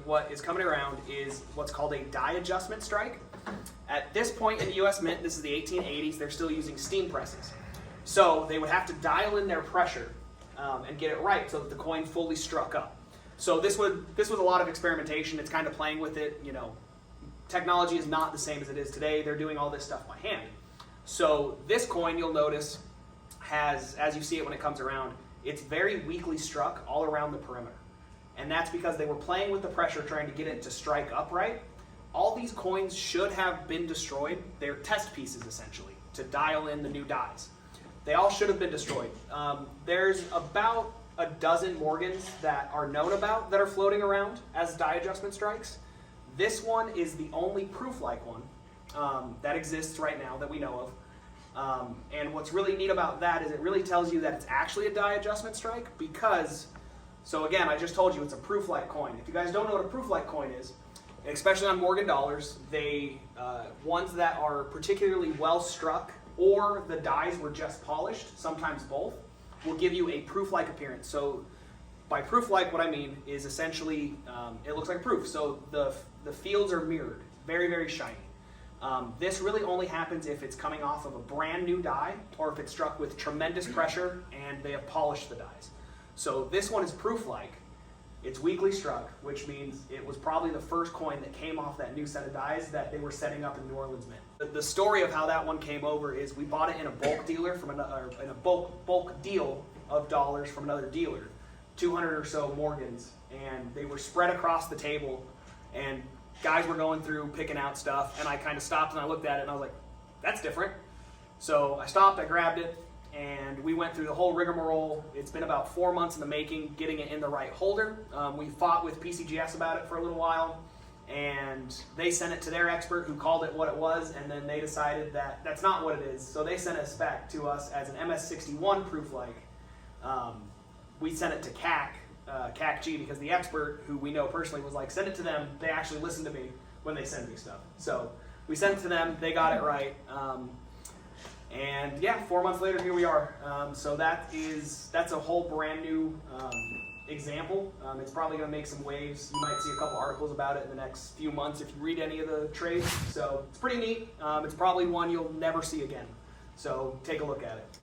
what is coming around is what's called a die adjustment strike. At this point in the US Mint, this is the 1880s, they're still using steam presses. So they would have to dial in their pressure and get it right so that the coin fully struck up. So this was a lot of experimentation. It's kind of playing with it. You know, technology is not the same as it is today. They're doing all this stuff by hand. So this coin, you'll notice, has, as you see it when it comes around, it's very weakly struck all around the perimeter. And that's because they were playing with the pressure trying to get it to strike upright. All these coins should have been destroyed. They're test pieces, essentially, to dial in the new dies. They all should have been destroyed. There's about a dozen Morgans that are known about that are floating around as die adjustment strikes. This one is the only proof-like one that exists right now that we know of. And what's really neat about that is it really tells you that it's actually a die adjustment strike because, so again, I just told you it's a proof-like coin. If you guys don't know what a proof-like coin is, especially on Morgan dollars, they ones that are particularly well struck or the dies were just polished, sometimes both, will give you a proof-like appearance. So by proof-like, what I mean is essentially it looks like proof. So the fields are mirrored, very, very shiny. This really only happens if it's coming off of a brand new die or if it's struck with tremendous pressure and they have polished the dies. So this one is proof-like. It's weakly struck, which means it was probably the first coin that came off that new set of dies that they were setting up in New Orleans Mint. The story of how that one came over is we bought it in a bulk dealer from another, in a bulk deal of dollars from another dealer, 200 or so Morgans, and they were spread across the table, and guys were going through picking out stuff, and I kind of stopped and I looked at it and I was like, that's different. So I stopped, I grabbed it, and we went through the whole rigmarole. It's been about 4 months in the making, getting it in the right holder. We fought with PCGS about it for a little while, and they sent it to their expert who called it what it was, and then they decided that that's not what it is. So they sent us back to us as an MS61 proof-like. We sent it to CAC-G, because the expert, who we know personally, was like, send it to them. They actually listen to me when they send me stuff. So we sent it to them, they got it right. And yeah, 4 months later, here we are. So that's a whole brand new example. It's probably going to make some waves. You might see a couple articles about it in the next few months if you read any of the trades. So it's pretty neat. It's probably one you'll never see again. So take a look at it.